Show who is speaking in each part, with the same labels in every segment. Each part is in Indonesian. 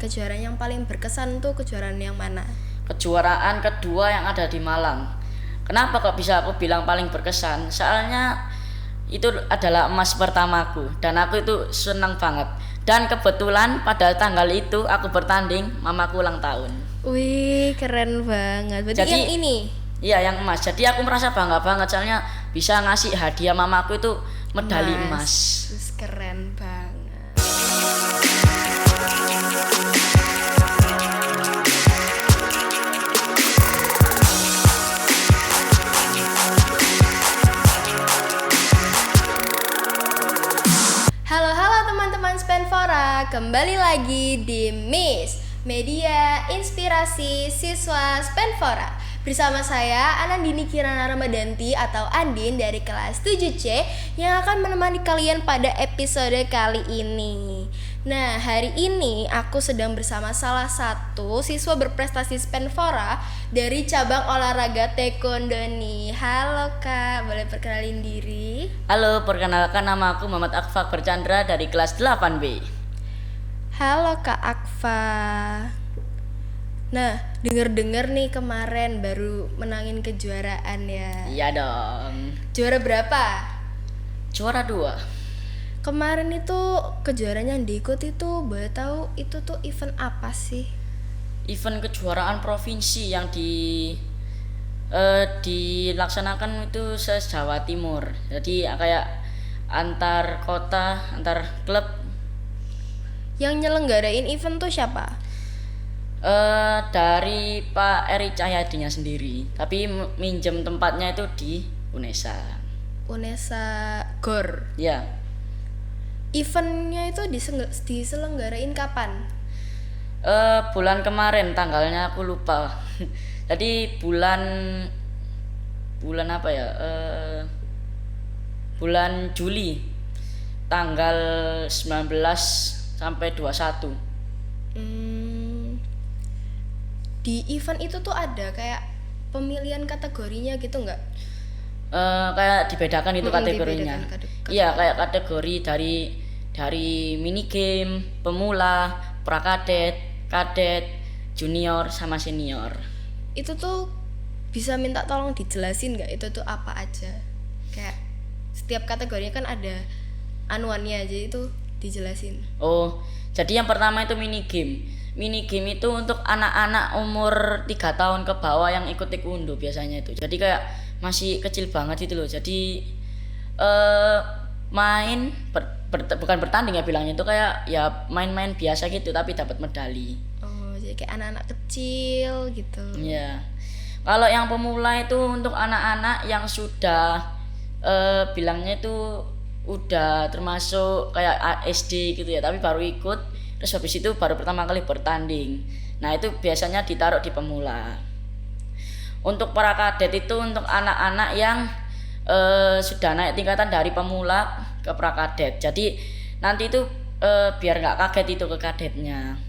Speaker 1: kejuaraan yang paling berkesan tuh kejuaraan yang mana?
Speaker 2: Kejuaraan kedua yang ada di Malang. Kenapa kok bisa aku bilang paling berkesan? Soalnya itu adalah emas pertamaku dan aku itu senang banget. Dan kebetulan pada tanggal itu aku bertanding, mamaku ulang tahun.
Speaker 1: Wih, keren banget. Berarti
Speaker 2: Jadi,
Speaker 1: yang ini?
Speaker 2: Iya, yang emas. Jadi aku merasa bangga banget soalnya bisa ngasih hadiah mamaku itu medali emas.
Speaker 1: Terus keren banget. Halo teman-teman Spenfora, kembali lagi di MIS Media Inspirasi Siswa Spenfora. Bersama saya Anandini Kirana Ramadanti atau Andin dari kelas 7C yang akan menemani kalian pada episode kali ini. Nah, hari ini aku sedang bersama salah satu siswa berprestasi Spenfora dari cabang olahraga taekwondo nih. Halo Kak, boleh perkenalin diri?
Speaker 2: Halo, perkenalkan nama aku Muhammad Akfa Berchandra dari kelas 8B.
Speaker 1: Halo Kak Akfa. Nah, denger-denger nih kemarin baru menangin kejuaraan ya.
Speaker 2: Iya dong.
Speaker 1: Juara berapa?
Speaker 2: Juara 2.
Speaker 1: Kemarin itu kejuaraan yang diikuti tuh, boleh tahu itu tuh event apa sih?
Speaker 2: Event kejuaraan provinsi yang dilaksanakan itu se-Jawa Timur. Jadi kayak antar kota, antar klub.
Speaker 1: Yang nyelenggarain event tuh siapa?
Speaker 2: Dari Pak Eri Cahyadinya sendiri, tapi minjem tempatnya itu di UNESA.
Speaker 1: UNESA GOR.
Speaker 2: Ya,
Speaker 1: Eventnya itu diselenggarain kapan?
Speaker 2: bulan kemarin tanggalnya aku lupa. Jadi bulan apa ya? Bulan Juli tanggal 19 sampai 21.
Speaker 1: Di event itu tuh ada kayak pemilihan kategorinya gitu nggak?
Speaker 2: Kayak dibedakan itu kategorinya.
Speaker 1: Dibedakan
Speaker 2: Iya, kayak kategori dari mini game, pemula, prakadet, kadet, junior sama senior.
Speaker 1: Itu tuh bisa minta tolong dijelasin nggak itu tuh apa aja? Kayak setiap kategorinya kan ada anuannya aja, itu dijelasin.
Speaker 2: Oh, jadi yang pertama itu mini game. Mini game itu untuk anak-anak umur 3 tahun ke bawah yang ikut taekwondo biasanya itu. Jadi kayak masih kecil banget itu loh. Jadi bukan bertanding ya bilangnya, itu kayak ya main-main biasa gitu tapi dapat medali.
Speaker 1: Oh, jadi kayak anak-anak kecil gitu.
Speaker 2: Iya. Kalau yang pemula itu untuk anak-anak yang sudah bilangnya itu udah termasuk kayak SD gitu ya, tapi baru ikut terus habis itu baru pertama kali bertanding. Nah, itu biasanya ditaruh di pemula. Untuk para kadet itu untuk anak-anak yang sudah naik tingkatan dari pemula ke prakadet. Jadi nanti itu biar nggak kaget itu ke kadetnya.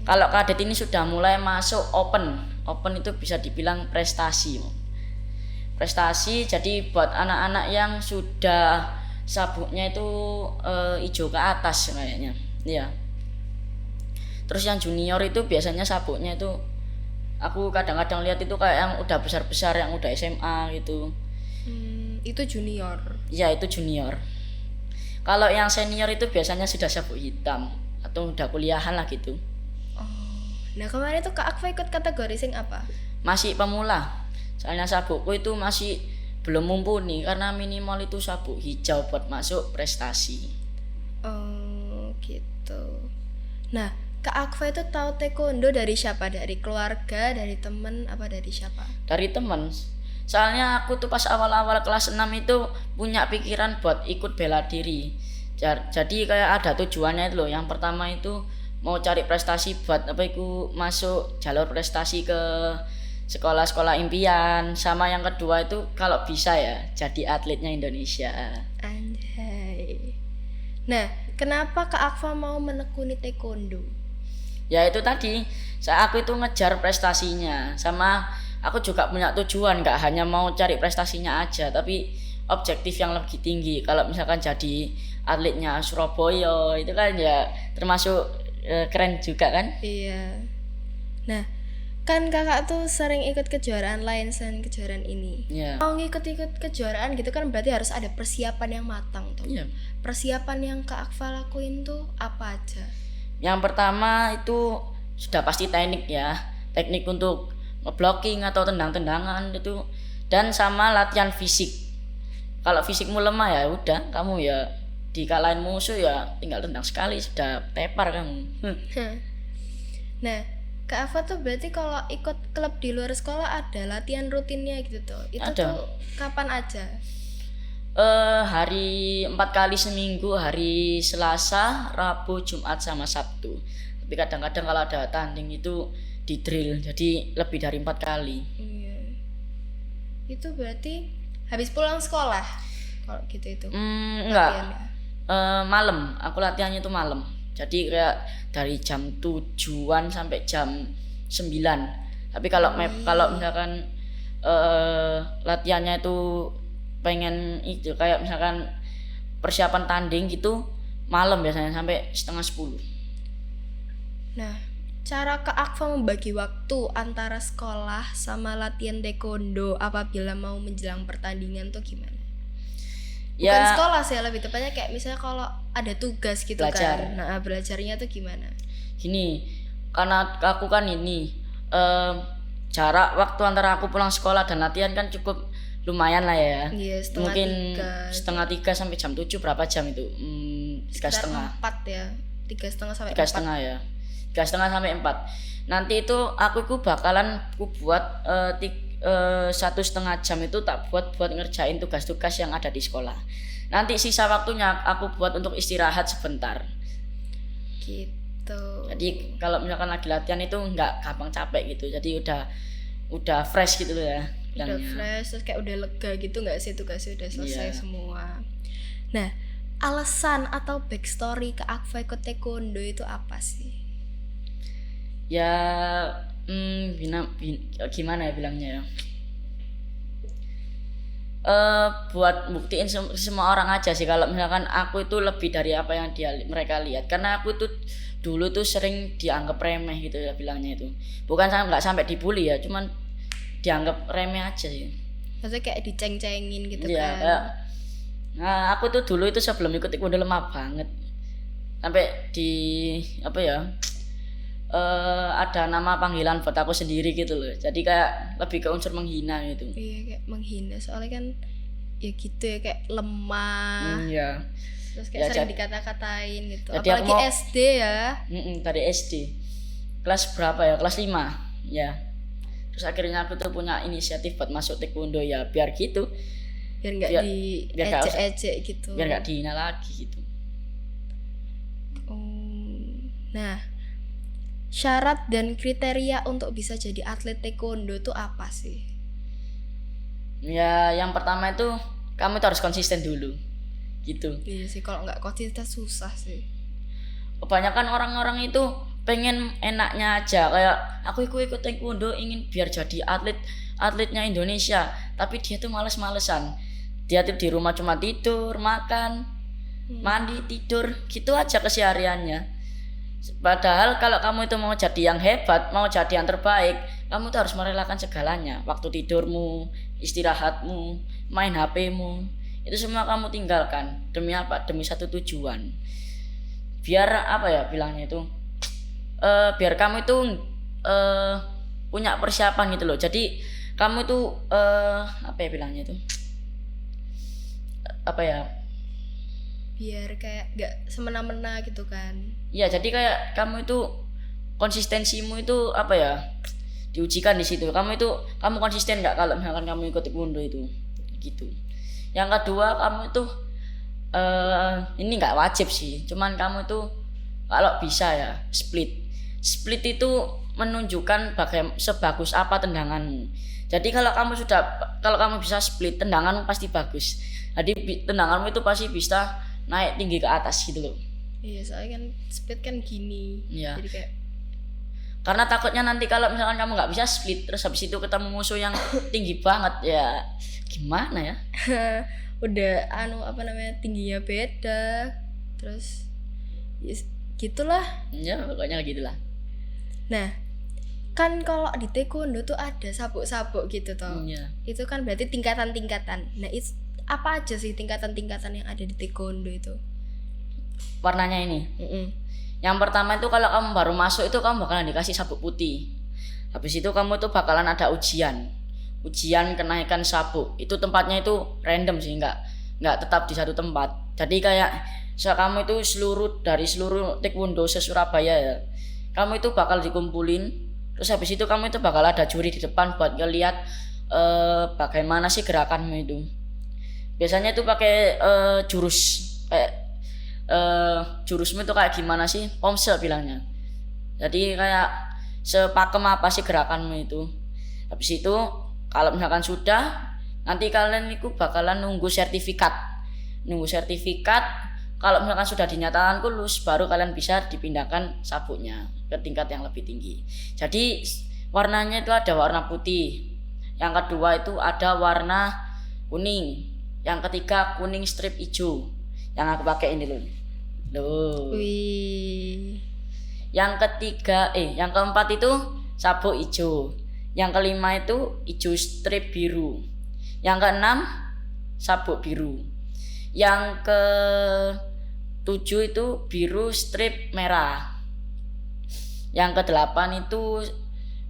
Speaker 2: Kalau kadet ini sudah mulai masuk open itu bisa dibilang prestasi. Jadi buat anak-anak yang sudah sabuknya itu hijau ke atas kayaknya. Iya. Terus yang junior itu biasanya sabuknya itu aku kadang-kadang lihat itu kayak yang udah besar-besar, yang udah SMA gitu.
Speaker 1: Itu junior.
Speaker 2: Iya, itu junior. Kalau yang senior itu biasanya sudah sabuk hitam atau udah kuliahan lah gitu.
Speaker 1: Nah, kemarin tuh Kak Akfa ikut kategori sing apa?
Speaker 2: Masih pemula. Soalnya sabukku itu masih belum mumpuni karena minimal itu sabuk hijau buat masuk prestasi.
Speaker 1: Oh, gitu. Nah, Kak Akfa itu tahu taekwondo dari siapa? Dari keluarga, dari temen, apa dari siapa?
Speaker 2: Dari teman. Soalnya aku tuh pas awal-awal kelas 6 itu punya pikiran buat ikut bela diri. Jadi kayak ada tujuannya itu loh. Yang pertama itu mau cari prestasi buat masuk jalur prestasi ke sekolah-sekolah impian. Sama yang kedua itu kalau bisa ya jadi atletnya Indonesia.
Speaker 1: Anjay. Nah, kenapa Kak Akfa mau menekuni taekwondo?
Speaker 2: Ya itu tadi, aku itu ngejar prestasinya, sama aku juga punya tujuan, nggak hanya mau cari prestasinya aja, tapi objektif yang lebih tinggi. Kalau misalkan jadi atletnya Surabaya itu kan ya termasuk keren juga kan.
Speaker 1: Iya. Nah, kan kakak tuh sering ikut kejuaraan lain selain kejuaraan ini.
Speaker 2: Iya.
Speaker 1: Mau ngikut-ikut kejuaraan gitu kan berarti harus ada persiapan yang matang tuh.
Speaker 2: Iya.
Speaker 1: Persiapan yang Kak Akfa lakuin tuh apa aja?
Speaker 2: Yang pertama itu sudah pasti teknik ya, teknik untuk blocking atau tendang-tendangan itu, dan sama latihan fisik. Kalau fisikmu lemah ya udah, kamu ya dikalahin musuh ya tinggal tendang sekali sudah tepar kamu.
Speaker 1: Nah, Kak Ava tuh berarti kalau ikut klub di luar sekolah ada latihan rutinnya gitu tuh. Itu
Speaker 2: Ada.
Speaker 1: tuh kapan aja?
Speaker 2: Hari 4 kali seminggu, hari Selasa, Rabu, Jumat sama Sabtu. Tapi kadang-kadang kalau ada tanding itu di drill, jadi lebih dari 4 kali.
Speaker 1: Iya. Itu berarti habis pulang sekolah kalau gitu itu.
Speaker 2: Enggak.
Speaker 1: Latihannya.
Speaker 2: Malam, aku latihannya itu malam. Jadi kayak dari jam 7-an sampai jam 9. Tapi kalau kalau misalkan latihannya itu pengen itu kayak misalkan persiapan tanding gitu malam biasanya sampai setengah 10.
Speaker 1: Nah, cara Kak Akfa membagi waktu antara sekolah sama latihan taekwondo apabila mau menjelang pertandingan tuh gimana? Bukan
Speaker 2: Ya
Speaker 1: sekolah sih, lebih tepatnya kayak misalnya kalau ada tugas gitu
Speaker 2: Belajar.
Speaker 1: kan. Nah, belajarnya tuh gimana?
Speaker 2: gini, karena aku kan ini jarak waktu antara aku pulang sekolah dan latihan kan cukup lumayan lah ya.
Speaker 1: Iya,
Speaker 2: Mungkin
Speaker 1: 3.
Speaker 2: setengah 3 sampai jam 7 berapa jam itu? 3,5.
Speaker 1: 4 ya. 3,5 sampai
Speaker 2: 3,5
Speaker 1: 4.
Speaker 2: ya. 3,5 sampai 4. Nanti itu aku bakalan buat 1,5 jam itu tak buat ngerjain tugas-tugas yang ada di sekolah. Nanti sisa waktunya aku buat untuk istirahat sebentar.
Speaker 1: Gitu.
Speaker 2: Jadi kalau misalkan lagi latihan itu nggak gampang capek gitu. Jadi udah fresh gitu loh ya.
Speaker 1: Udah
Speaker 2: bilangnya.
Speaker 1: fresh, terus kayak udah lega gitu nggak sih tugasnya udah selesai
Speaker 2: Iya.
Speaker 1: semua. Nah, alasan atau backstory Kak Akfa ikut taekwondo itu apa sih?
Speaker 2: Ya gimana ya bilangnya ya. Buat buktiin semua orang aja sih kalau misalkan aku itu lebih dari apa yang mereka lihat, karena aku itu dulu tuh sering dianggap remeh gitu ya bilangnya itu, bukan nggak sampai dibully ya, cuman dianggap remeh aja sih.
Speaker 1: Maksudnya kayak diceng-cengin gitu
Speaker 2: Iya,
Speaker 1: kan.
Speaker 2: kayak, nah aku tuh dulu itu sebelum ikut taekwondo lemah banget, sampai di apa ya, ada nama panggilan buat aku sendiri gitu loh, jadi kayak lebih ke unsur menghina gitu.
Speaker 1: Iya, kayak menghina soalnya kan ya gitu ya, kayak lemah.
Speaker 2: Iya.
Speaker 1: Terus kayak
Speaker 2: Ya,
Speaker 1: sering
Speaker 2: jadi-
Speaker 1: dikata-katain gitu.
Speaker 2: jadi aku
Speaker 1: Apalagi
Speaker 2: mau-
Speaker 1: SD ya.
Speaker 2: Dari SD kelas berapa ya, kelas 5 ya. Terus akhirnya aku tuh punya inisiatif buat masuk taekwondo ya, biar gitu,
Speaker 1: Biar nggak
Speaker 2: biar nggak usah-
Speaker 1: diejek-ejek gitu.
Speaker 2: biar nggak dihina lagi gitu.
Speaker 1: Nah, syarat dan kriteria untuk bisa jadi atlet taekwondo tuh apa sih?
Speaker 2: Ya yang pertama itu kamu tuh harus konsisten dulu gitu.
Speaker 1: Iya sih, kalau nggak konsisten susah sih.
Speaker 2: Kebanyakan orang-orang itu pengen enaknya aja, kayak aku ikut taekwondo ingin biar jadi atletnya Indonesia, tapi dia tuh males-malesan, dia tuh di rumah cuma tidur, makan, mandi, tidur gitu aja kesehariannya. Padahal kalau kamu itu mau jadi yang hebat, mau jadi yang terbaik, kamu tuh harus merelakan segalanya, waktu tidurmu, istirahatmu, main HP-mu, itu semua kamu tinggalkan. Demi apa? Demi satu tujuan, biar apa ya bilangnya itu, biar kamu itu punya persiapan gitu loh. Jadi kamu itu apa ya bilangnya itu, apa ya,
Speaker 1: Biar kayak nggak semena-mena gitu kan.
Speaker 2: ya jadi kayak kamu itu konsistensimu itu apa ya, diujikan di situ. Kamu konsisten nggak kalau misalkan kamu ikut taekwondo itu gitu. Yang kedua, kamu itu ini nggak wajib sih, cuman kamu itu kalau bisa ya split itu menunjukkan sebagus apa tendanganmu. Jadi kalau kamu bisa split, tendanganmu pasti bagus. Jadi tendanganmu itu pasti bisa naik tinggi ke atas gitu loh.
Speaker 1: Iya, soalnya kan speed kan gini.
Speaker 2: Iya.
Speaker 1: Jadi kayak
Speaker 2: Karena takutnya nanti kalau misalkan kamu nggak bisa split, terus habis itu ketemu musuh yang tinggi banget, ya gimana ya?
Speaker 1: udah tingginya beda. Terus ya, gitulah.
Speaker 2: Ya pokoknya gitulah.
Speaker 1: Nah, kan kalau di taekwondo tuh ada sabuk-sabuk gitu toh.
Speaker 2: Iya.
Speaker 1: Itu kan berarti tingkatan-tingkatan. Nah, apa aja sih tingkatan-tingkatan yang ada di taekwondo itu?
Speaker 2: Warnanya ini. Yang pertama itu kalau kamu baru masuk itu kamu bakalan dikasih sabuk putih. Habis itu kamu tuh bakalan ada ujian kenaikan sabuk. Itu tempatnya itu random sih, nggak tetap di satu tempat. Jadi kayak kamu itu dari seluruh taekwondo se-Surabaya ya, kamu itu bakal dikumpulin. Terus habis itu kamu itu bakal ada juri di depan buat ngeliat bagaimana sih gerakanmu itu. Biasanya itu pakai jurus kayak jurusmu itu kayak gimana sih, pomsel bilangnya. Jadi kayak sepakem apa sih gerakanmu itu. Habis itu kalau misalkan sudah, nanti kalian itu bakalan nunggu sertifikat. Kalau misalkan sudah dinyatakan lulus, baru kalian bisa dipindahkan sabuknya ke tingkat yang lebih tinggi. Jadi warnanya itu ada warna putih. Yang kedua itu ada warna kuning. Yang ketiga kuning strip hijau. Yang aku pakai ini loh.
Speaker 1: Wih.
Speaker 2: Yang keempat itu sabuk hijau. Yang kelima itu hijau strip biru. Yang keenam sabuk biru. Yang ke-7 itu biru strip merah. Yang ke-8 itu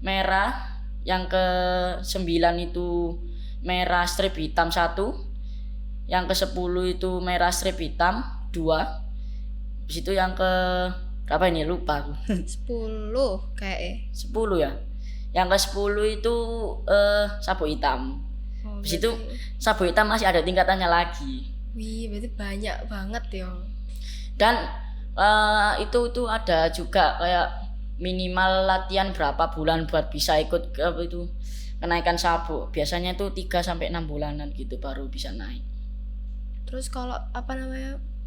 Speaker 2: merah. Yang ke-9 itu merah strip hitam 1. Yang ke-10 itu merah strip hitam 2. Habis itu yang ke berapa ini lupa aku.
Speaker 1: 10 kayaknya.
Speaker 2: 10 ya. Yang ke-10 itu sabuk hitam. Habis itu sabuk hitam masih ada tingkatannya lagi.
Speaker 1: Wih, berarti banyak banget ya.
Speaker 2: Dan itu ada juga kayak minimal latihan berapa bulan buat bisa ikut itu kenaikan sabuk. Biasanya itu 3 sampai 6 bulanan gitu baru bisa naik.
Speaker 1: Terus kalau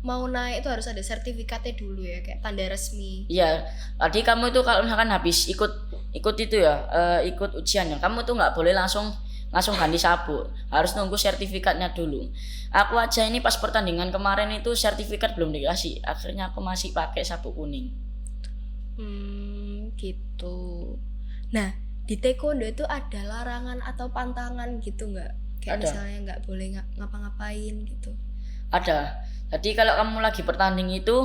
Speaker 1: mau naik itu harus ada sertifikatnya dulu ya, kayak tanda resmi.
Speaker 2: Iya, tadi kamu itu kalau misalkan habis ikut itu ya, ikut ujiannya, kamu tuh nggak boleh langsung ganti sabuk, harus nunggu sertifikatnya dulu. Aku aja ini pas pertandingan kemarin itu sertifikat belum dikasih, akhirnya aku masih pakai sabuk kuning.
Speaker 1: Gitu. Nah, di taekwondo itu ada larangan atau pantangan gitu nggak? Kayak
Speaker 2: Ada.
Speaker 1: misalnya nggak boleh ngapa-ngapain gitu.
Speaker 2: Ada. Jadi kalau kamu lagi bertanding itu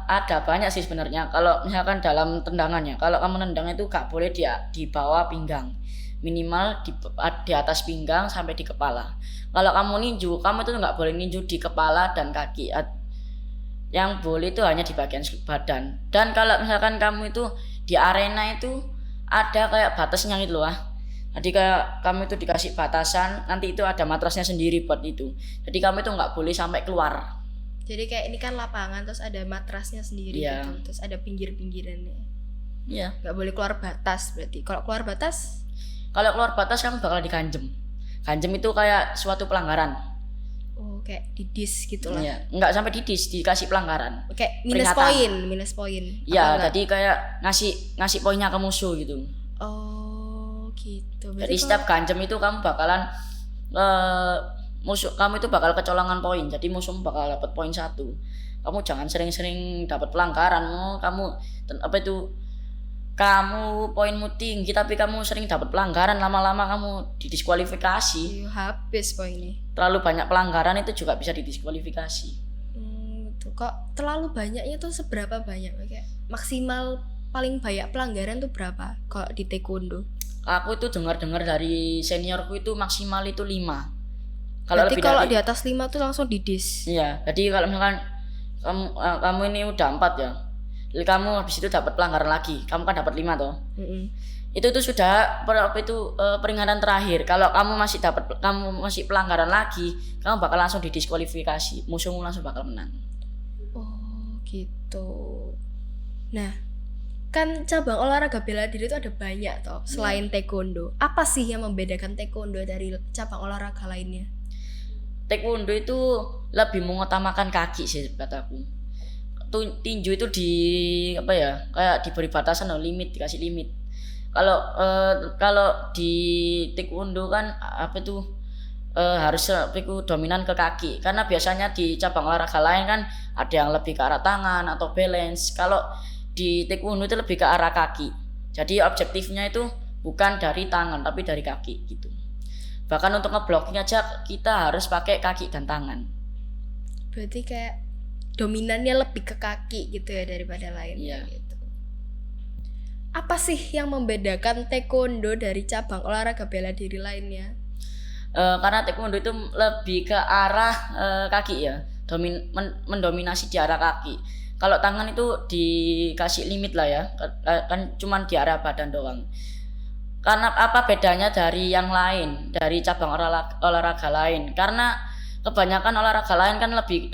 Speaker 2: ada banyak sih sebenarnya. Kalau misalkan dalam tendangannya, kalau kamu nendang itu gak boleh di bawah pinggang, minimal di atas pinggang sampai di kepala. Kalau kamu ninju, kamu tuh nggak boleh ninju di kepala dan kaki. Yang boleh itu hanya di bagian badan. Dan kalau misalkan kamu itu di arena itu ada kayak batasnya gitu loh. Jadi kayak kamu itu dikasih batasan, nanti itu ada matrasnya sendiri buat itu. Jadi kamu itu nggak boleh sampai keluar.
Speaker 1: Jadi kayak ini kan lapangan, terus ada matrasnya sendiri
Speaker 2: Iya.
Speaker 1: gitu, terus ada pinggir-pinggirannya.
Speaker 2: Iya.
Speaker 1: Nggak boleh keluar batas berarti. Kalau keluar batas,
Speaker 2: Kalau keluar batas kamu bakal diganjem. Ganjem itu kayak suatu pelanggaran.
Speaker 1: kayak didis gitu lah.
Speaker 2: Iya. Nggak sampai dikasih pelanggaran.
Speaker 1: Kayak
Speaker 2: Peringatan.
Speaker 1: minus poin.
Speaker 2: Iya,
Speaker 1: Apa enggak?
Speaker 2: jadi kayak ngasih poinnya ke musuh gitu.
Speaker 1: Oh, gitu.
Speaker 2: Jadi setiap ganjem itu kamu bakalan musuh kamu itu bakal kecolongan poin. Jadi musuhmu bakal dapat poin 1. Kamu jangan sering-sering dapat pelanggaran. Kamu poinmu tinggi tapi kamu sering dapat pelanggaran, lama-lama kamu didiskualifikasi.
Speaker 1: Iya, habis poinnya.
Speaker 2: Terlalu banyak pelanggaran itu juga bisa didiskualifikasi.
Speaker 1: Gitu. Kok terlalu banyaknya tuh seberapa banyak? Kayak maksimal paling banyak pelanggaran tuh berapa kalau di taekwondo?
Speaker 2: Aku itu dengar dari seniorku itu maksimal itu 5.
Speaker 1: Berarti kalau di atas 5 tuh langsung didis.
Speaker 2: Iya, jadi kalau misalkan kamu ini udah 4 ya. Jadi kamu habis itu dapat pelanggaran lagi. Kamu kan dapat 5 toh. Itu tuh sudah peringatan terakhir. Kalau kamu masih pelanggaran lagi, kamu bakal langsung didiskualifikasi. Musuhmu langsung bakal menang.
Speaker 1: Oh, gitu. Nah, kan cabang olahraga bela diri itu ada banyak toh selain taekwondo. Apa sih yang membedakan taekwondo dari cabang olahraga lainnya?
Speaker 2: Taekwondo itu lebih mengutamakan kaki sih kataku. Tinju itu kayak diberi batasan limit, dikasih limit. Kalau di taekwondo kan harus iku dominan ke kaki, karena biasanya di cabang olahraga lain kan ada yang lebih ke arah tangan atau balance. Kalau di taekwondo itu lebih ke arah kaki, jadi objektifnya itu bukan dari tangan tapi dari kaki gitu. Bahkan untuk ngeblocking aja kita harus pakai kaki dan tangan.
Speaker 1: Berarti kayak dominannya lebih ke kaki gitu ya daripada lainnya gitu. Apa sih yang membedakan taekwondo dari cabang olahraga bela diri lainnya?
Speaker 2: Karena taekwondo itu lebih ke arah kaki ya, mendominasi di arah kaki. Kalau tangan itu dikasih limit lah ya, kan cuman di arah badan doang. Karena apa bedanya dari yang lain, dari cabang olahraga lain? Karena kebanyakan olahraga lain kan lebih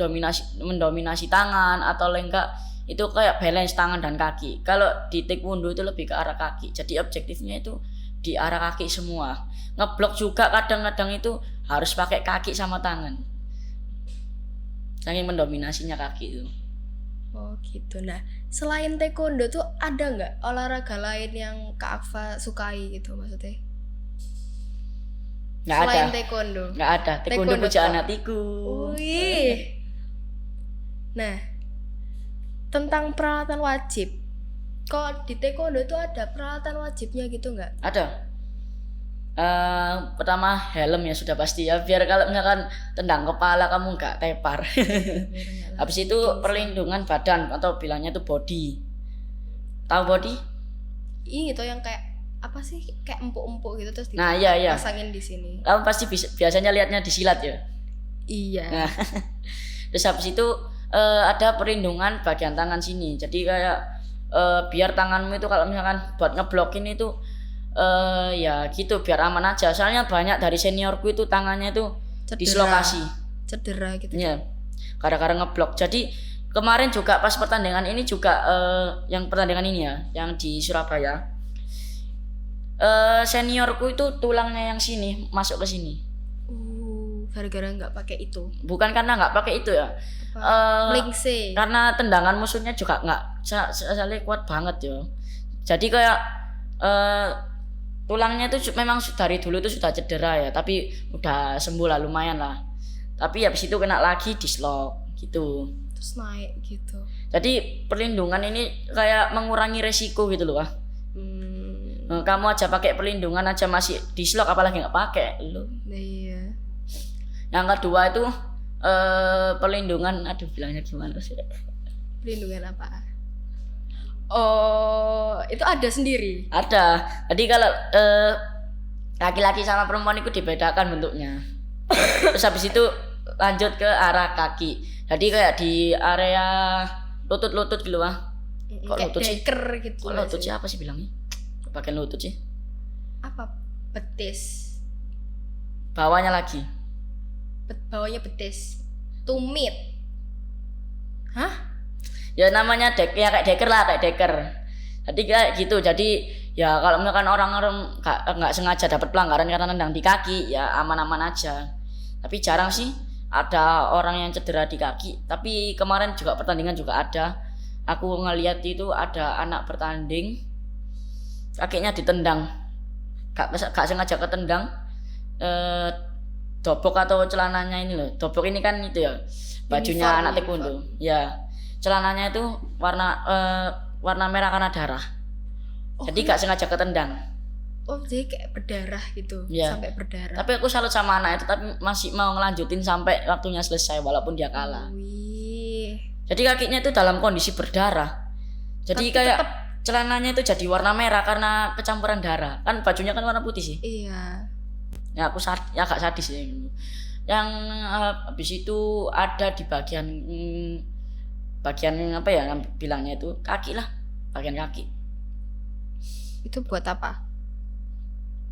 Speaker 2: mendominasi tangan atau enggak itu kayak balance tangan dan kaki. Kalau di taekwondo itu lebih ke arah kaki, jadi objektifnya itu di arah kaki semua. Ngeblok juga kadang-kadang itu harus pakai kaki sama tangan, saking mendominasinya kaki itu.
Speaker 1: Oh gitu. Nah, selain taekwondo tuh ada nggak olahraga lain yang Kak Akfa sukai gitu maksudnya?
Speaker 2: Nggak
Speaker 1: Selain
Speaker 2: ada.
Speaker 1: taekwondo.
Speaker 2: Nggak ada. Taekwondo pujaan
Speaker 1: tok.
Speaker 2: hatiku.
Speaker 1: Wih. Nah, tentang peralatan wajib. Kok di taekwondo tuh ada peralatan wajibnya gitu nggak?
Speaker 2: Ada. Pertama helm ya sudah pasti ya, biar kalau misalkan tendang kepala kamu nggak tepar. Habis itu perlindungan badan atau bilangnya itu body. Tahu body?
Speaker 1: Ini tuh yang kayak apa sih, kayak empuk-empuk gitu terus
Speaker 2: Nah, iya.
Speaker 1: dipasangin di sini.
Speaker 2: Kamu pasti biasanya lihatnya di silat ya.
Speaker 1: Iya.
Speaker 2: Nah, terus habis itu ada perlindungan bagian tangan sini. Jadi kayak biar tanganmu itu kalau misalkan buat ngeblokin itu ya gitu biar aman aja. Soalnya banyak dari seniorku itu tangannya itu dislokasi.
Speaker 1: Cedera gitu.
Speaker 2: Iya. Gara-gara ngeblok. Jadi kemarin juga pas pertandingan ini juga yang pertandingan ini ya, yang di Surabaya. Seniorku itu tulangnya yang sini masuk ke sini.
Speaker 1: Gara-gara nggak pakai itu.
Speaker 2: Bukan karena nggak pakai itu ya.
Speaker 1: Melingse.
Speaker 2: Karena tendangan musuhnya juga nggak saling kuat banget ya. Jadi kayak tulangnya itu memang dari dulu itu sudah cedera ya, tapi udah sembuh lah lumayan lah. Tapi habis itu kena lagi dislok gitu.
Speaker 1: Terus naik gitu.
Speaker 2: Jadi perlindungan ini kayak mengurangi resiko gitu loh. Kamu aja pakai perlindungan aja masih dislok, apalagi nggak pakai lo.
Speaker 1: Iya.
Speaker 2: Yang kedua itu perlindungan, aduh bilangnya gimana sih?
Speaker 1: Perlindungan apa? Oh, itu ada sendiri.
Speaker 2: Ada. Jadi kalau laki-laki sama perempuan itu dibedakan bentuknya. Terus habis itu lanjut ke arah kaki. Jadi kayak di area lutut gitu ah. Kok
Speaker 1: kayak
Speaker 2: lutut sih?
Speaker 1: deker gitu.
Speaker 2: Kok lutut sih, apa sih bilangnya? Bagian lutut sih.
Speaker 1: Apa? Betis.
Speaker 2: Bawahnya lagi.
Speaker 1: Bawahnya betis. Tumit. Hah?
Speaker 2: Ya namanya ya kayak deker lah, kayak deker. Jadi kayak gitu. Jadi ya kalau misalkan orang-orang nggak sengaja dapat pelanggaran karena nendang di kaki, ya aman-aman aja. Tapi jarang sih ada orang yang cedera di kaki. Tapi kemarin juga pertandingan juga ada. Aku ngeliat itu ada anak bertanding, kakinya ditendang, gak sengaja ketendang, dobok atau celananya ini loh. Dobok ini kan itu ya, bajunya anak taekwondo. Ya, celananya itu warna merah karena darah. Jadi gak sengaja ketendang.
Speaker 1: Oh, jadi kayak berdarah gitu,
Speaker 2: ya.
Speaker 1: Sampai berdarah.
Speaker 2: Tapi aku salut sama anak itu, tapi masih mau ngelanjutin sampai waktunya selesai walaupun dia kalah. Jadi kakinya itu dalam kondisi berdarah. Jadi tapi kayak celananya itu jadi warna merah karena kecampuran darah. Kan bajunya kan warna putih sih.
Speaker 1: Iya.
Speaker 2: Ya aku agak sadis ya. Yang habis itu ada di bagian apa ya bilangnya itu kaki lah, bagian kaki.
Speaker 1: Itu buat apa?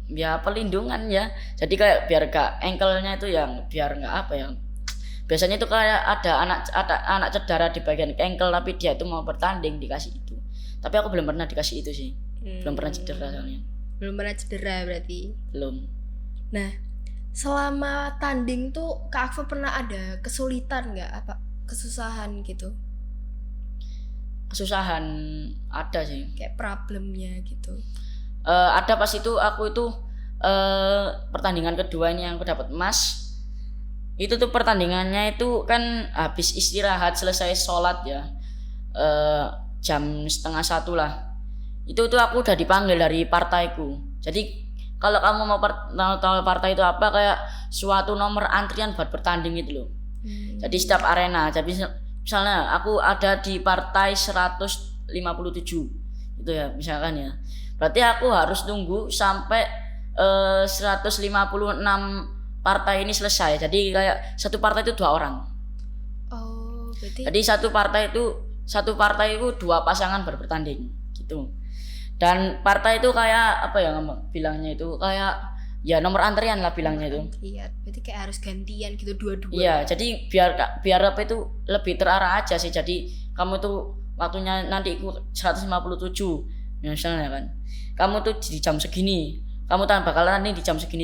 Speaker 2: Ya pelindungan ya. Jadi kayak biar gak ankle-nya itu yang biar nggak apa ya. Biasanya itu kayak ada anak cedera di bagian ankle tapi dia itu mau bertanding dikasih itu. Tapi aku belum pernah dikasih itu sih. Belum pernah cedera soalnya.
Speaker 1: Belum pernah cedera berarti.
Speaker 2: Belum.
Speaker 1: Nah, selama tanding tuh Kak Akfa pernah ada kesulitan nggak, apa kesusahan gitu?
Speaker 2: Kesusahan ada sih.
Speaker 1: Kayak problemnya gitu.
Speaker 2: Ada pas itu aku itu pertandingan kedua ini yang aku dapat emas. Itu tuh pertandingannya itu kan habis istirahat selesai sholat ya, jam setengah satu lah. Itu tuh aku udah dipanggil dari partaiku. Jadi kalau kamu mau tahu partai itu apa, kayak suatu nomor antrian buat bertanding itu loh. Jadi setiap arena, jadi misalnya aku ada di partai 157 gitu ya misalkan ya. Berarti aku harus tunggu sampai 156 partai ini selesai. Jadi kayak satu partai itu 2 orang.
Speaker 1: Oh, berarti.
Speaker 2: Jadi satu partai itu 2 pasangan bertanding gitu. Dan partai itu kayak apa ya bilangnya itu, kayak ya nomor antrian lah bilangnya itu.
Speaker 1: Iya, berarti kayak harus gantian gitu dua-dua.
Speaker 2: Iya, jadi biar apa itu lebih terarah aja sih. Jadi kamu tuh waktunya nanti ikut 157 misalnya kan. Kamu tuh di jam segini, kamu bakalan nih di jam segini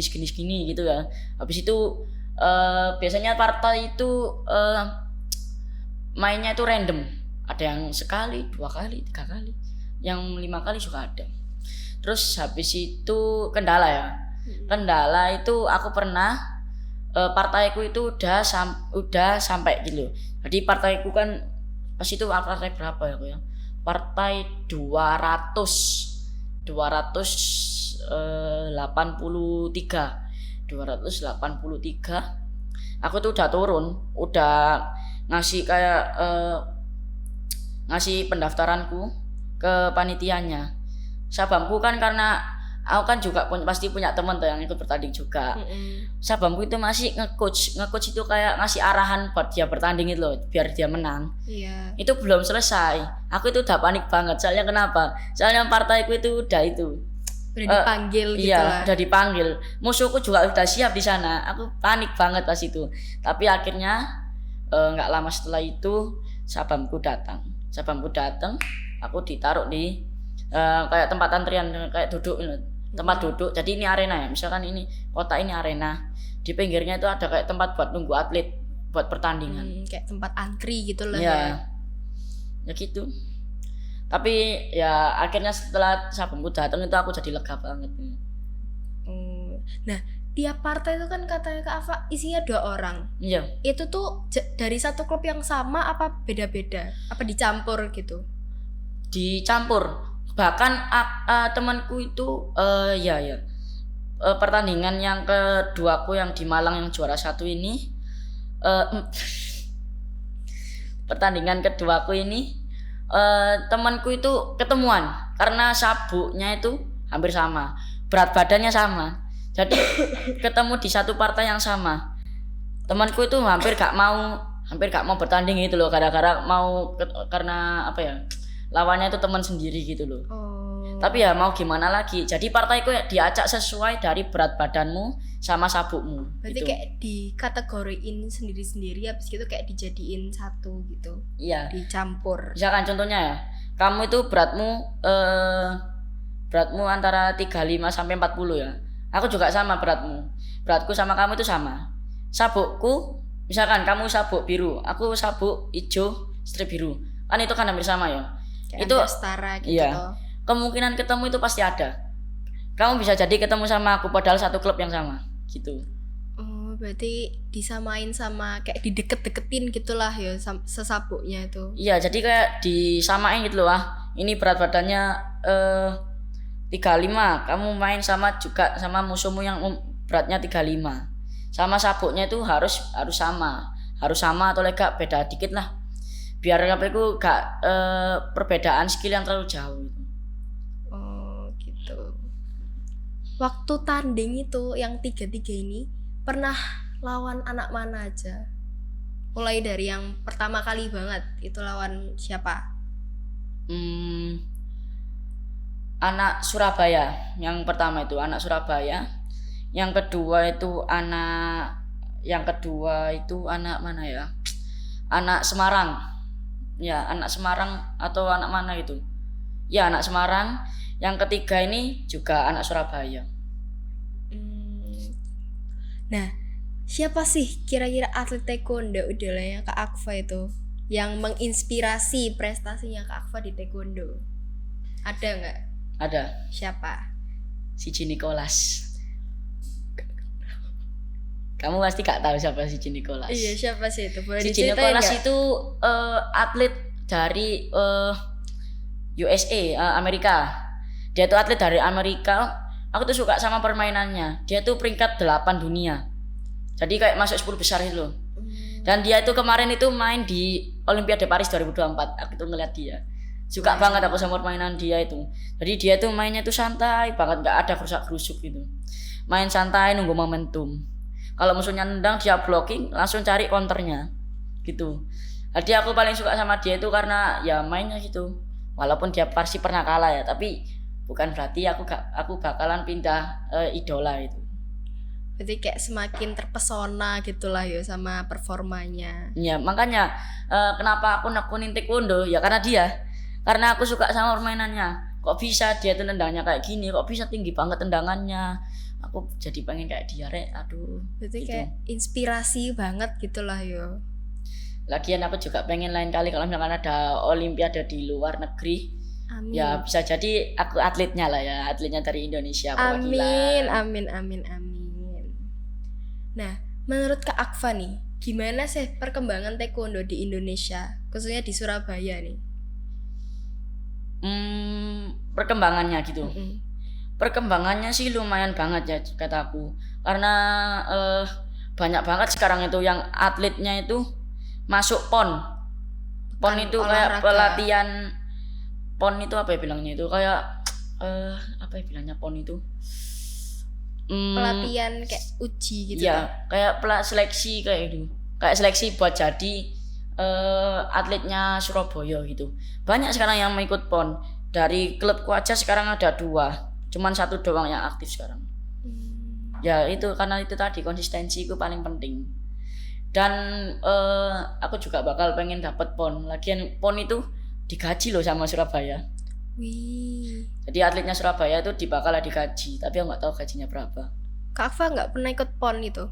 Speaker 2: gitu ya. Habis itu biasanya partai itu mainnya itu random. Ada yang sekali, 2 kali, 3 kali, yang 5 kali juga ada. Terus habis itu kendala ya. Kendala itu aku pernah partaiku itu udah sampai gitu. Jadi partaiku kan pas itu partai berapa ya aku ya? Partai 283. Aku tuh udah turun, udah ngasih kayak ngasih pendaftaranku ke panitianya. Sabamku kan, karena aku kan juga pasti punya teman tuh yang ikut bertanding juga. Sabamku itu masih nge-coach itu kayak ngasih arahan buat dia bertanding itu loh, biar dia menang.
Speaker 1: Iya.
Speaker 2: Itu belum selesai. Aku itu udah panik banget. Soalnya kenapa? Soalnya partaiku itu udah
Speaker 1: dipanggil gitu
Speaker 2: iya,
Speaker 1: lah.
Speaker 2: udah dipanggil. Musuhku juga udah siap di sana. Aku panik banget pas itu. Tapi akhirnya nggak lama setelah itu sabamku datang. Aku ditaruh di kayak tempat antrian, kayak duduk, tempat duduk. Jadi ini arena ya, misalkan ini kota ini arena, di pinggirnya itu ada kayak tempat buat nunggu atlet buat pertandingan.
Speaker 1: Kayak tempat antri gitu lah
Speaker 2: ya gitu. Tapi ya akhirnya setelah sabunku datang itu aku jadi lega banget.
Speaker 1: Nah, tiap partai itu kan katanya Kak Afa isinya 2 orang.
Speaker 2: Iya.
Speaker 1: Itu tuh dari satu klub yang sama apa beda-beda? Apa dicampur gitu?
Speaker 2: Dicampur. Bahkan temanku itu pertandingan yang keduaku yang di Malang yang juara 1 ini, pertandingan keduaku ini temanku itu ketemuan karena sabuknya itu hampir sama, berat badannya sama, jadi ketemu di satu partai yang sama. Temanku itu hampir gak mau bertanding gitu loh, gara-gara karena apa ya, lawannya itu teman sendiri gitu loh. Tapi ya mau gimana lagi, jadi partaiku diacak sesuai dari berat badanmu sama sabukmu.
Speaker 1: Berarti
Speaker 2: gitu.
Speaker 1: kayak dikategoriin sendiri-sendiri, habis gitu kayak dijadiin satu gitu.
Speaker 2: Iya. Dicampur. Misalkan contohnya ya, kamu itu beratmu antara 35 sampai 40 ya. Aku juga sama beratmu. Beratku sama kamu itu sama. Sabukku, misalkan kamu sabuk biru, aku sabuk hijau strip biru. Kan itu kan hampir sama ya.
Speaker 1: Kayak
Speaker 2: itu
Speaker 1: setara gitu.
Speaker 2: Iya. Kemungkinan ketemu itu pasti ada. Kamu bisa jadi ketemu sama aku padahal satu klub yang sama gitu.
Speaker 1: Oh, berarti disamain sama kayak dideket-deketin gitulah ya sesabuknya itu.
Speaker 2: Iya, jadi kayak disamain gitu loh. Ini berat badannya 35, kamu main sama musuhmu yang beratnya 35. Sama sabuknya itu harus sama atau lega beda dikit lah. Biar apa itu gak perbedaan skill yang terlalu jauh gitu.
Speaker 1: Oh, gitu. Waktu tanding itu yang 3-3 ini pernah lawan anak mana aja? Mulai dari yang pertama kali banget itu lawan siapa?
Speaker 2: Anak Surabaya. Yang pertama itu anak Surabaya. Yang kedua itu anak mana ya? Anak Semarang. Ya, anak Semarang atau anak mana gitu. Ya, anak Semarang. Yang ketiga ini juga anak Surabaya.
Speaker 1: Nah, siapa sih kira-kira atlet taekwondo idolanya Kak Akfa itu yang menginspirasi prestasinya Kak Akfa di taekwondo? Ada nggak?
Speaker 2: Ada.
Speaker 1: Siapa?
Speaker 2: Siji Nicholas. Kamu pasti gak tahu siapa si Nicholas.
Speaker 1: Iya, siapa sih itu? Boleh
Speaker 2: Si
Speaker 1: diceritain
Speaker 2: Nicholas
Speaker 1: nggak?
Speaker 2: itu atlet dari USA, Amerika. Dia tuh atlet dari Amerika. Aku tuh suka sama permainannya. Dia tuh peringkat 8 dunia. Jadi kayak masuk 10 besar itu loh. Dan dia itu kemarin itu main di Olimpiade Paris 2024. Aku tuh ngeliat dia. Suka banget aku sama permainan dia itu. Jadi dia tuh mainnya tuh santai banget, gak ada kerusak-kerusuk gitu. Main santai nunggu momentum. Kalau musuhnya nendang dia blocking, langsung cari counternya gitu. Jadi aku paling suka sama dia itu karena ya mainnya gitu. Walaupun dia pasti pernah kalah ya, tapi bukan berarti aku bakalan pindah idola itu.
Speaker 1: Berarti kayak semakin terpesona gitulah ya sama performanya.
Speaker 2: Ya makanya kenapa aku nekunin taekwondo ya karena dia. Karena aku suka sama permainannya. Kok bisa dia tuh nendangnya kayak gini? Kok bisa tinggi banget tendangannya? Aku jadi pengen kayak dia, Rek. Aduh.
Speaker 1: Berarti
Speaker 2: gitu.
Speaker 1: kayak inspirasi banget gitulah yo.
Speaker 2: Lagian aku juga pengen lain kali kalau misalkan ada olimpiade di luar negeri.
Speaker 1: Amin.
Speaker 2: Ya bisa jadi aku atletnya lah ya, atletnya dari Indonesia
Speaker 1: Amin,
Speaker 2: perwakilan.
Speaker 1: amin. Nah, menurut Kak Akfa nih, gimana sih perkembangan taekwondo di Indonesia, khususnya di Surabaya nih?
Speaker 2: Perkembangannya gitu.
Speaker 1: Mm-mm.
Speaker 2: Perkembangannya sih lumayan banget ya kataku. Karena banyak banget sekarang itu yang atletnya itu masuk PON. PON
Speaker 1: Bukan
Speaker 2: itu kayak
Speaker 1: olahraga.
Speaker 2: pelatihan. PON itu apa ya bilangnya itu kayak apa ya bilangnya PON itu?
Speaker 1: Pelatihan kayak uji gitu
Speaker 2: Iya,
Speaker 1: kan?
Speaker 2: kayak seleksi kayak itu. Kayak seleksi buat jadi atletnya Surabaya gitu. Banyak sekarang yang mau ikut PON. Dari klubku aja sekarang ada 2. Cuman 1 doang yang aktif sekarang. Ya itu karena itu tadi konsistensi itu paling penting. Dan aku juga bakal pengen dapat PON. Lagian PON itu digaji loh sama Surabaya.
Speaker 1: Wih.
Speaker 2: Jadi atletnya Surabaya itu bakal digaji, tapi aku nggak tahu gajinya berapa.
Speaker 1: Kak Akfa nggak pernah ikut PON itu?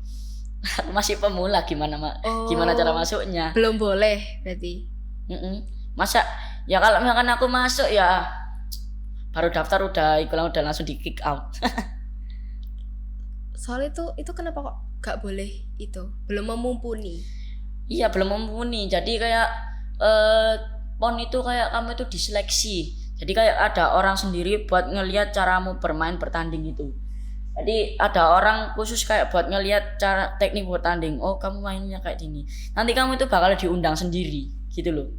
Speaker 2: Aku masih pemula, gimana
Speaker 1: Oh.
Speaker 2: gimana cara masuknya?
Speaker 1: Belum boleh berarti.
Speaker 2: Masa ya kalau misalkan aku masuk ya baru daftar udah langsung di kick out.
Speaker 1: Soalnya itu kenapa kok nggak boleh itu? Belum memumpuni.
Speaker 2: Iya belum mumpuni. Jadi kayak PON itu kayak kamu itu diseleksi. Jadi kayak ada orang sendiri buat ngelihat caramu bermain bertanding itu. Jadi ada orang khusus kayak buat ngelihat cara teknik bertanding. Oh kamu mainnya kayak gini. Nanti kamu itu bakal diundang sendiri gitu loh.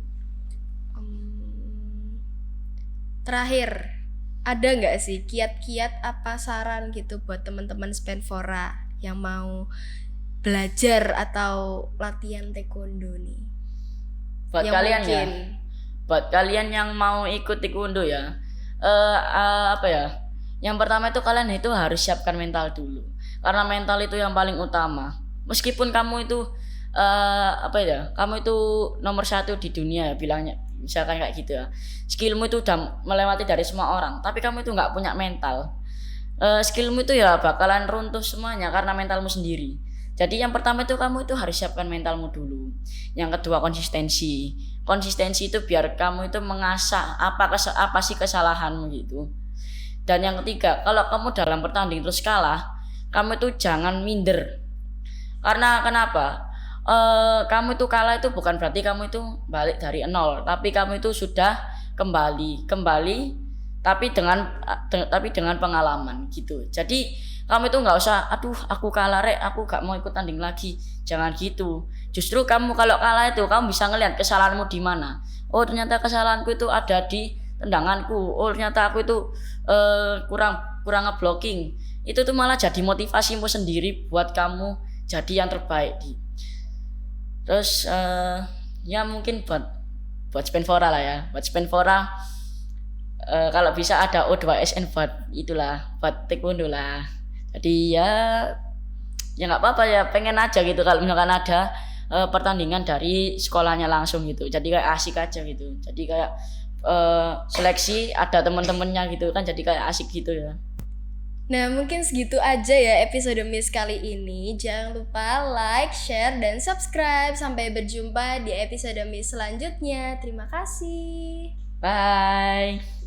Speaker 1: Terakhir, ada nggak sih kiat-kiat apa saran gitu buat teman-teman Spenfora yang mau belajar atau latihan taekwondo nih?
Speaker 2: Buat
Speaker 1: Yang
Speaker 2: kalian ya.
Speaker 1: mungkin
Speaker 2: Buat kalian yang mau ikut taekwondo ya, apa ya? Yang pertama itu kalian itu harus siapkan mental dulu, karena mental itu yang paling utama. Meskipun kamu itu apa ya? Kamu itu nomor 1 di dunia ya bilangnya, misalkan kayak gitu ya. Skillmu itu udah melewati dari semua orang, tapi kamu itu nggak punya mental. Skillmu itu ya bakalan runtuh semuanya karena mentalmu sendiri. Jadi yang pertama itu kamu itu harus siapkan mentalmu dulu. Yang kedua konsistensi. Konsistensi itu biar kamu itu mengasah apa sih kesalahanmu gitu. Dan yang ketiga, kalau kamu dalam pertandingan terus kalah, kamu itu jangan minder. Karena kenapa? Kamu itu kalah itu bukan berarti kamu itu balik dari 0, tapi kamu itu sudah kembali tapi dengan pengalaman gitu. Jadi kamu itu nggak usah, aduh aku kalah Rek, aku gak mau ikut tanding lagi. Jangan gitu. Justru kamu kalau kalah itu kamu bisa ngelihat kesalahanmu di mana. Oh ternyata kesalahanku itu ada di tendanganku. Oh ternyata aku itu kurang ngeblocking. Itu tuh malah jadi motivasimu sendiri buat kamu jadi yang terbaik. Terus ya mungkin buat Spenfora lah ya. Buat Spenfora kalau bisa ada O2SN buat taekwondo lah. Jadi ya nggak apa-apa ya, pengen aja gitu kalau misalkan ada pertandingan dari sekolahnya langsung gitu. Jadi kayak asik aja gitu. Jadi kayak seleksi ada teman-temannya gitu kan, jadi kayak asik gitu ya.
Speaker 1: Nah, mungkin segitu aja ya episode Miss kali ini. Jangan lupa like, share, dan subscribe. Sampai berjumpa di episode Miss selanjutnya. Terima kasih.
Speaker 2: Bye.